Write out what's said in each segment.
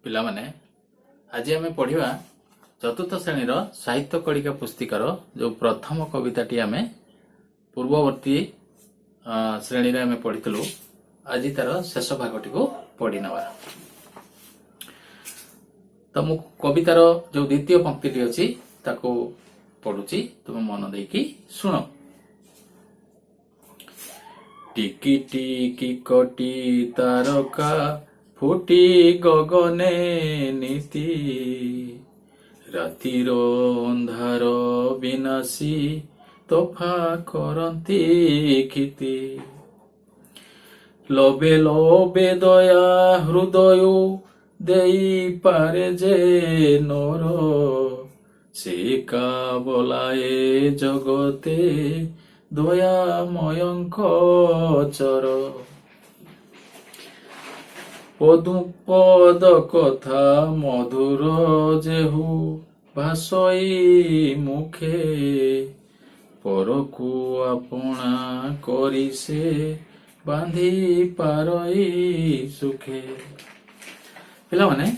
पिला माने आज आम पढ़ा चतुर्थ श्रेणीर साहित्य कड़िका पुस्तिकार जो प्रथम कविताटी आम पूर्ववर्ती श्रेणी आम पढ़ी आज तार शेष भागटी को पढ़ी नवा। तो मु कवितार जो द्वितीय पंक्ति अच्छी ताको पढ़ुची तुम मन देकी शुण। टिकी टिकी कटी तारका फुटी गगने नीति रातिर अंधार विनाशी तोफा करती क्षिति लोबे लोबे दया हृदय देई पारे जे नर से का बोलाए जगते दयामयंक चर पद कथा मधुर जेहु भाषई मुखे परकु आपणा करी से बांधी पारई सुखे। पिला माने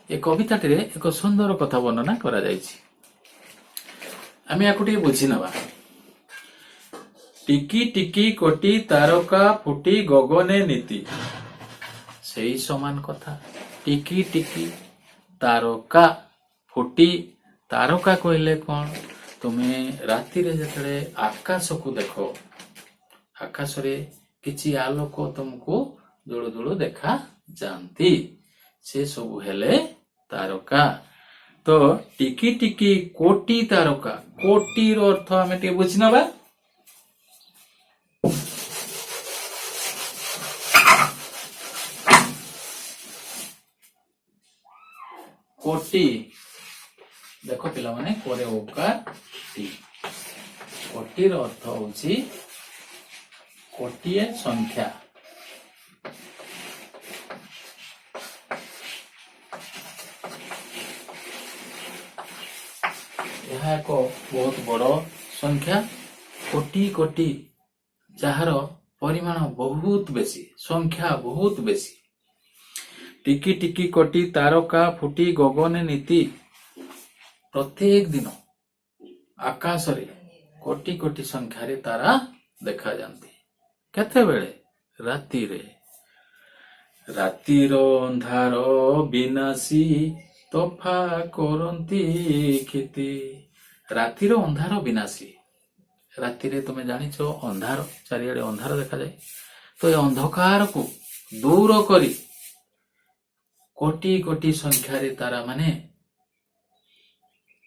ए कविताटी रे एक सुंदर कथा वर्णना करा जायछि। आमे याकु टिके बुझि नबा। टिकी टिकी कोटी तारका फुटी गगने नीति सही समान कथा। टिकी टिकी तारका फुटी तारका कहले कौन तुम्हें राति रे जतरे आकाश को देखो आकाश रे किछि आलोक तुमको जुळु जुळु देखा जानती से सब हेले तारका। तो टिकी टिकी कोटी तारका कोटी रो अर्थ आमे टे बुझिनबा। कोटी देखो पिला माने कोरे ओकार टी कोटी रो अर्थ होची कोटिए संख्या। यह एक बहुत बड़ संख्या कोटी कोटी जार परिमाण बहुत बेसी संख्या बहुत बेसी। टिकी टिकी कोटी तारका फुटी गगने नीति प्रत्येक दिन आकाश रे कोटी कोटी संख्या रे तारा देखा जाती केते बेले राति रे रातिर अंधार विनाशी तोफा करती क्षिति। रातिर अंधार विनाशी राति रे तुम जानिछ अंधार चारिआडे अंधार देखा जाए। तो ये अंधकार को दूर करी कोटी कोटी संख्या रे तारा माने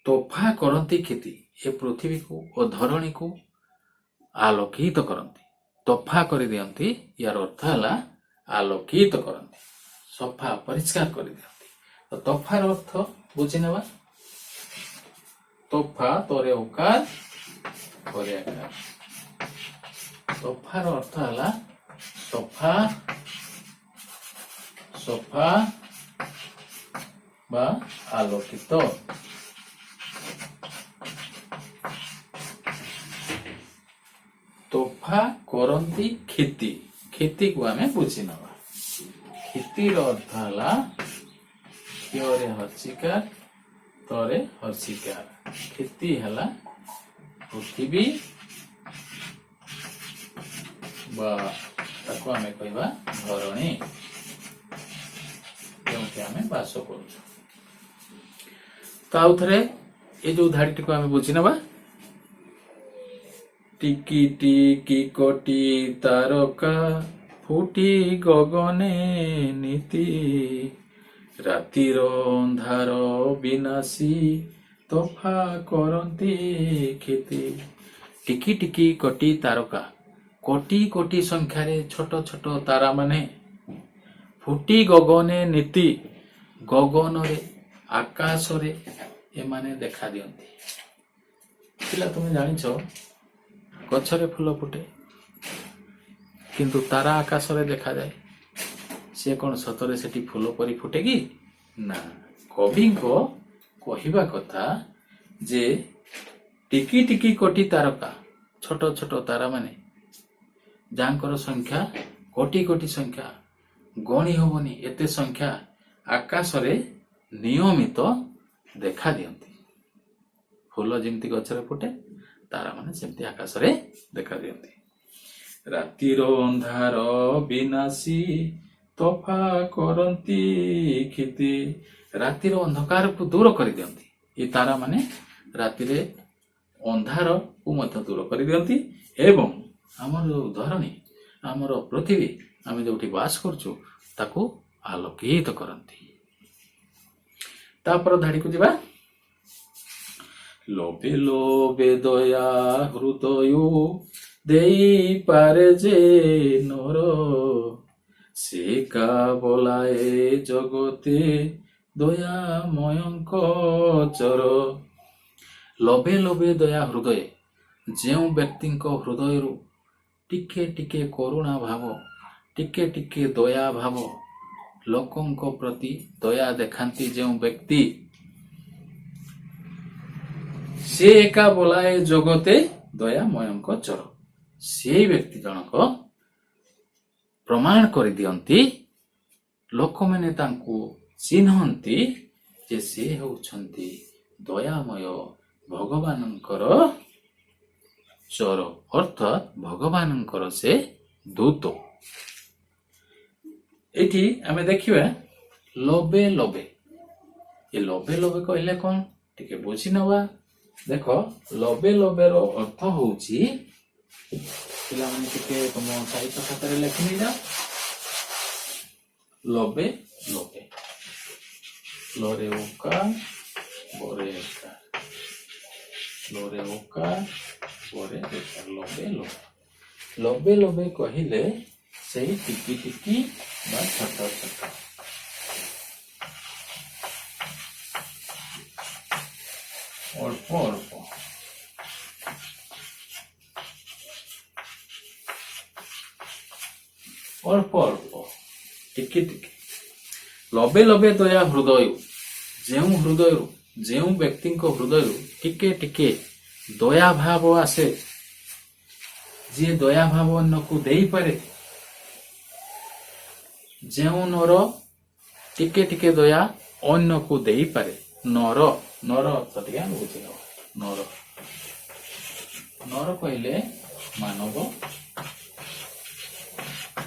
तोफा करती क्षिति ए पृथ्वी को और धरणी को आलोकित करती तोफा कर दियंती। यार अर्थ है आलोकित करती सफा परिष्कार कर दियंती। तो तोफार अर्थ बुझी नेबा। तोफा तोरे ओकार करे आकार तोफार अर्थ है सफा सफा बा आलोकित। तोफा करती क्षिति क्षिति को आमे बुझी नवा। क्षितिर अर्थ है क्योरे हर्षिकार तोरे हर्षिकार। क्षिति है पृथ्वी बा ताको आमे कहबा धरणी जोंथि आमे बास करू। तो आउ थरे ए जो धाड़ीटी को आमे बुझी नबा। टिकी टिकी कोटी तारका फुटी गगने नीति रातिर अंधार विनाशी तोफा करती क्षिति। टिकी टिकी कोटी तारका कोटी कोटी संख्या रे छोट छोट तारा माने फुटी गगने नीति गगन रे आकाश रे ए माने देखा दियंती। पिला तुम जानिछ गछरे फूल फुटे किंतु तारा आकाश रे देखा जाए से कौन सतरे सेठी फूल परी फुटे कि ना। कवि को कहिबा कथा जे टिकी टिकी कोटी तारका छोट छोट तारा माने जांकर संख्या कोटी कोटी संख्या गणी हबनी एते संख्या ଆକାଶରେ ନିୟମିତ ଦେଖା ଦିଅନ୍ତି। ଫୁଲ ଯେମିତି ଗଛରେ ଫୁଟେ, ତାରାମାନେ ସେମିତି ଆକାଶରେ ଦେଖା ଦିଅନ୍ତି। ରାତିର ଅନ୍ଧାର ବିନାଶୀ ତଫା କରନ୍ତି କ୍ଷିତି। ରାତିର ଅନ୍ଧକାରକୁ ଦୂର କରିଦିଅନ୍ତି। ଏ ତାରାମାନେ ରାତିରେ ଅନ୍ଧାରକୁ ମଧ୍ୟ ଦୂର କରିଦିଅନ୍ତି ଏବଂ ଆମର ଯେଉଁ ଧରଣୀ, ଆମର ପୃଥିବୀ, ଆମେ ଯେଉଁଠି ବାସ କରୁଛୁ ତାକୁ ଆଲୋକିତ କରନ୍ତି। ତାପର ଧାଡ଼ିକୁ ଯିବା। ଲୋଭେ ଲୋଭେ ଦୟା ହୃଦୟ ଦେଇପାରେ ଯେ ନର, ସେ କା ବୋଲାଏ ଜଗତେ ଦୟାମୟଙ୍କ ଚର। ଲୋଭେ ଲୋଭେ ଦୟା ହୃଦୟ, ଯେଉଁ ବ୍ୟକ୍ତିଙ୍କ ହୃଦୟରୁ ଟିକେ ଟିକେ କରୁଣା ଭାବ, ଟିକେ ଟିକେ ଦୟା ଭାବ, ଲୋକଙ୍କ ପ୍ରତି ଦୟା ଦେଖାନ୍ତି ଯେଉଁ ବ୍ୟକ୍ତି, ସେ ଏକା ବୋଲାଏ ଜଗତେ ଦୟାମୟଙ୍କ ଚର। ସେଇ ବ୍ୟକ୍ତି ଜଣକ ପ୍ରମାଣ କରିଦିଅନ୍ତି, ଲୋକମାନେ ତାଙ୍କୁ ଚିହ୍ନନ୍ତି ଯେ ସେ ହେଉଛନ୍ତି ଦୟାମୟ ଭଗବାନଙ୍କର ଚର, ଅର୍ଥାତ ଭଗବାନଙ୍କର ସେ ଦୂତ। ଏଠି ଆମେ ଦେଖିବା ଲୋଭେ ଲୋଭେ। ଏ ଲୋଭେ ଲୋଭେ କହିଲେ କଣ ଟିକେ ବୁଝି ନେବା। ଦେଖ, ଲୋଭେ ଲୋଭେର ଅର୍ଥ ହଉଛି, ପିଲାମାନେ ଟିକେ ତମ ସାହିତ୍ୟ ଖାତାରେ ଲେଖି ନେଇଯାଅ। ଲୋଭେ ଲୋଭେ, ଲୋରେ ଓକା ବରେ ଏକା, ଲୋରେ ଓକା ବରେ ଏକା, ଲୋଭେ ଲୋଭେ। ଲୋଭେ ଲୋଭେ କହିଲେ ସେଇ ଟିକି ଟିକି ବା ଛୋଟ ଛୋଟ, ଅଳ୍ପ ଅଳ୍ପ, ଅଳ୍ପ ଅଳ୍ପ, ଟିକେ ଟିକେ। ଲୋଭେ ଲୋଭେ ଦୟା ହୃଦୟ, ଯେଉଁ ହୃଦୟରୁ, ଯେଉଁ ବ୍ୟକ୍ତିଙ୍କ ହୃଦୟରୁ ଟିକେ ଟିକେ ଦୟା ଭାବ ଆସେ, ଯିଏ ଦୟା ଭାବ ଅନ୍ୟକୁ ଦେଇପାରେ, ଯେଉଁ ନର ଟିକେ ଟିକେ ଦୟା ଅନ୍ୟକୁ ଦେଇପାରେ। ନର, ନର ଅର୍ଥ ଟିକେ ଆମେ ବୁଝିନେବା। ନର, ନର କହିଲେ ମାନବ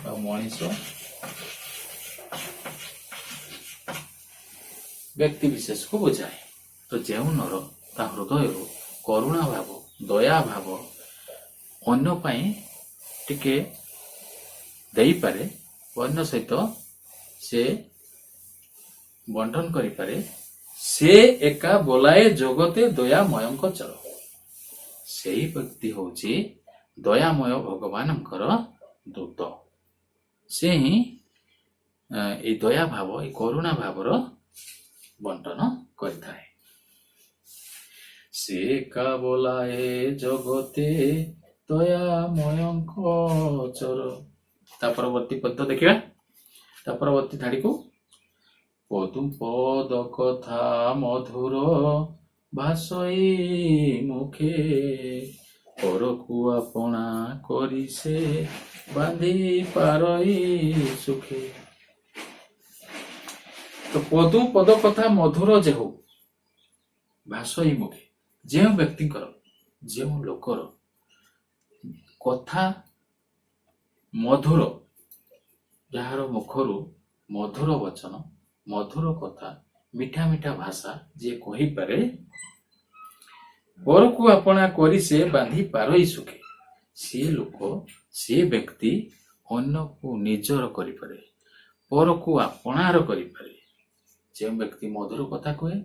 ବା ମଣିଷ, ବ୍ୟକ୍ତି ବିଶେଷକୁ ବୁଝାଏ। ତ ଯେଉଁ ନର ତା ହୃଦୟରୁ କରୁଣା ଭାବ, ଦୟା ଭାବ ଅନ୍ୟ ପାଇଁ ଟିକେ ଦେଇପାରେ, ଅନ୍ୟ ସହିତ ସେ ବଣ୍ଟନ କରିପାରେ, ସେ ଏକା ବୋଲାଏ ଜଗତେ ଦୟାମୟଙ୍କ ଚର। ସେହି ବ୍ୟକ୍ତି ହେଉଛି ଦୟାମୟ ଭଗବାନଙ୍କର ଦୂତ। ସେ ହିଁ ଏଇ ଦୟା ଭାବ, ଏଇ କରୁଣା ଭାବର ବଣ୍ଟନ କରିଥାଏ। ସେ ଏକା ବୋଲାଏ ଜଗତେ ଦୟାମୟଙ୍କ ଚର। ତା ପରବର୍ତ୍ତୀ ପଦ ଦେଖିବା। ତା ପରବର୍ତ୍ତୀ ଧାଡ଼ିକୁ, ପଦୁ ପଦ କଥା ମଧୁର ଭାଷଇ ମୁଖେ, ପରକୁ ଆପଣା କରି ସେ ବାନ୍ଧି ପାରଇ ସୁଖେ। ତ ପଦୁ ପଦ କଥା ମଧୁର ଯେହୁ ଭାଷଇ ମୁଖେ, ଯେଉଁ ବ୍ୟକ୍ତିଙ୍କର, ଯେଉଁ ଲୋକର କଥା ମଧୁର, ଯାହାର ମୁଖରୁ ମଧୁର ବଚନ, ମଧୁର କଥା, ମିଠା ମିଠା ଭାଷା ଯିଏ କହିପାରେ, ପରକୁ ଆପଣା କରି ସେ ବାନ୍ଧି ପାରଇ ସୁଖେ। ସେ ଲୋକ, ସେ ବ୍ୟକ୍ତି ଅନ୍ୟକୁ ନିଜର କରିପାରେ, ପରକୁ ଆପଣାର କରିପାରେ। ଯେଉଁ ବ୍ୟକ୍ତି ମଧୁର କଥା କୁହେ,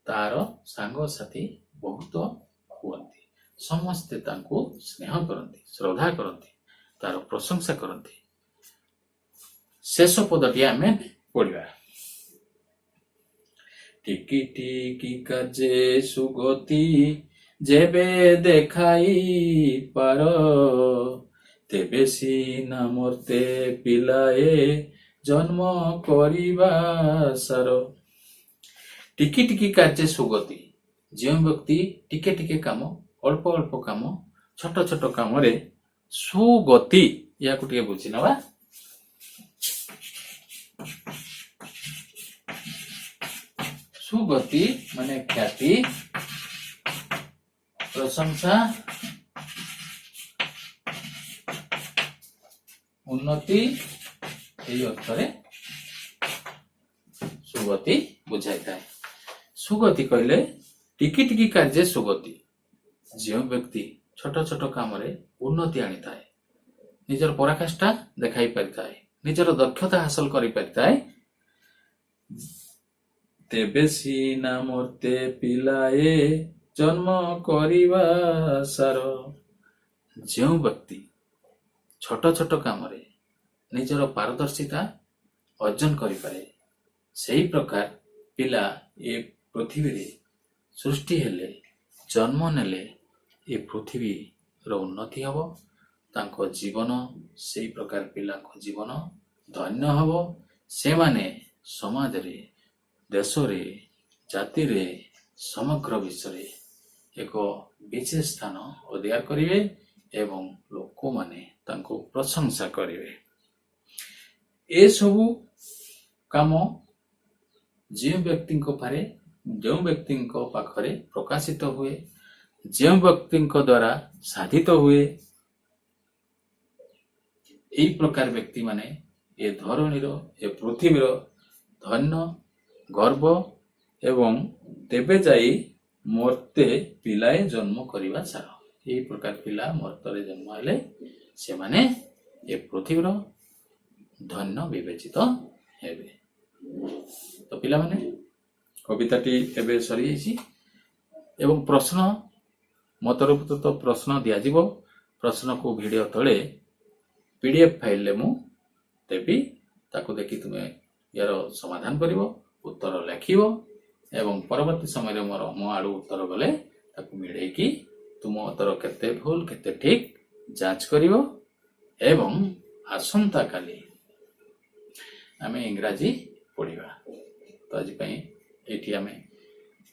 ତାର ସାଙ୍ଗସାଥି ବହୁତ ହୁଅନ୍ତି, ସମସ୍ତେ ତାଙ୍କୁ ସ୍ନେହ କରନ୍ତି, ଶ୍ରଦ୍ଧା କରନ୍ତି, ତାର ପ୍ରଶଂସା କରନ୍ତି। ଶେଷ ପଦଟି ଆମେ ପଢିବା। ଟିକି ଟିକି କାର୍ଯ୍ୟ ସୁଗତି ଯେବେ ଦେଖାଇ ପାର, ତେବେ ସିନା ମର୍ତ୍ତେ ପିଲାଏ ଜନ୍ମ କରିବା ସାର। ଟିକି ଟିକି କାର୍ଯ୍ୟ ସୁଗତି, ଯେଉଁ ବ୍ୟକ୍ତି ଟିକେ ଟିକେ କାମ, ଅଳ୍ପ ଅଳ୍ପ କାମ, ଛୋଟ ଛୋଟ କାମରେ ସୁଗତି, ଏହାକୁ ଟିକେ ବୁଝି ନେବା। ସୁଗତି ମାନେ ଖ୍ୟାତି, ପ୍ରଶଂସା, ଉନ୍ନତି ଏହି ଅର୍ଥରେ ସୁଗତି ବୁଝାଇଥାଏ। ସୁଗତି କହିଲେ ଟିକି ଟିକି କାର୍ଯ୍ୟ ସୁଗତି। ଯେଉଁ ବ୍ୟକ୍ତି ଛୋଟ ଛୋଟ କାମରେ ଉନ୍ନତି ଆଣିଥାଏ, ନିଜର ପରାକାଷ୍ଠା ଦେଖାଇ ପାରିଥାଏ, ନିଜର ଦକ୍ଷତା ହାସଲ କରିପାରିଥାଏ, ତେବେ ସିନା ମୋତେ ପିଲାଏ ଜନ୍ମ କରିବା ସାର। ଯେଉଁ ବ୍ୟକ୍ତି ଛୋଟ ଛୋଟ କାମରେ ନିଜର ପାରଦର୍ଶିତା ଅର୍ଜନ କରିପାରେ, ସେହି ପ୍ରକାର ପିଲା ଏ ପୃଥିବୀରେ ସୃଷ୍ଟି ହେଲେ, ଜନ୍ମ ନେଲେ ଏ ପୃଥିବୀର ଉନ୍ନତି ହେବ। ତାଙ୍କ ଜୀବନ, ସେହି ପ୍ରକାର ପିଲାଙ୍କ ଜୀବନ ଧନ୍ୟ ହେବ। ସେମାନେ ସମାଜରେ, ଦେଶରେ, ଜାତିରେ, ସମଗ୍ର ବିଶ୍ୱରେ ଏକ ବିଶେଷ ସ୍ଥାନ ଅଧିକାର କରିବେ ଏବଂ ଲୋକମାନେ ତାଙ୍କୁ ପ୍ରଶଂସା କରିବେ। ଏସବୁ କାମ ଯେଉଁ ବ୍ୟକ୍ତିଙ୍କ ପାଖରେ ପ୍ରକାଶିତ ହୁଏ, ଯେଉଁ ବ୍ୟକ୍ତିଙ୍କ ଦ୍ୱାରା ସାଧିତ ହୁଏ, ଏହି ପ୍ରକାର ବ୍ୟକ୍ତିମାନେ ଏ ଧରଣୀର, ଏ ପୃଥିବୀର ଧନ୍ୟ, ଗର୍ବ ଏବଂ ତେବେ ଯାଇ ମୋତେ ପିଲାଏ ଜନ୍ମ କରିବା ସାର। ଏହି ପ୍ରକାର ପିଲା ମର୍ତ୍ତରେ ଜନ୍ମ ହେଲେ ସେମାନେ ଏ ପୃଥିବୀର ଧନ୍ୟ ବିବେଚିତ ହେବେ। ତ ପିଲାମାନେ, କବିତାଟି ଏବେ ସରିଯାଇଛି ଏବଂ ପ୍ରଶ୍ନ ମୋ ତରଫରୁ ତ ପ୍ରଶ୍ନ ଦିଆଯିବ। ପ୍ରଶ୍ନକୁ ଭିଡ଼ିଓ ତଳେ PDF ଫାଇଲରେ ମୁଁ ଦେବି। ତାକୁ ଦେଖି ତୁମେ ଏହାର ସମାଧାନ କରିବ, ଉତ୍ତର ଲେଖିବ ଏବଂ ପରବର୍ତ୍ତୀ ସମୟରେ ମୋ ଆଡ଼ୁ ଉତ୍ତର ଗଲେ ତାକୁ ମିଳେଇକି ତୁମ ଉତ୍ତର କେତେ ଭୁଲ କେତେ ଠିକ ଯାଞ୍ଚ କରିବ ଏବଂ ଆସନ୍ତାକାଲି ଆମେ ଇଂରାଜୀ ପଢ଼ିବା। ତ ଆଜି ପାଇଁ ଏଇଠି ଆମେ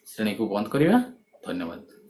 ଶ୍ରେଣୀକୁ ବନ୍ଦ କରିବା। ଧନ୍ୟବାଦ।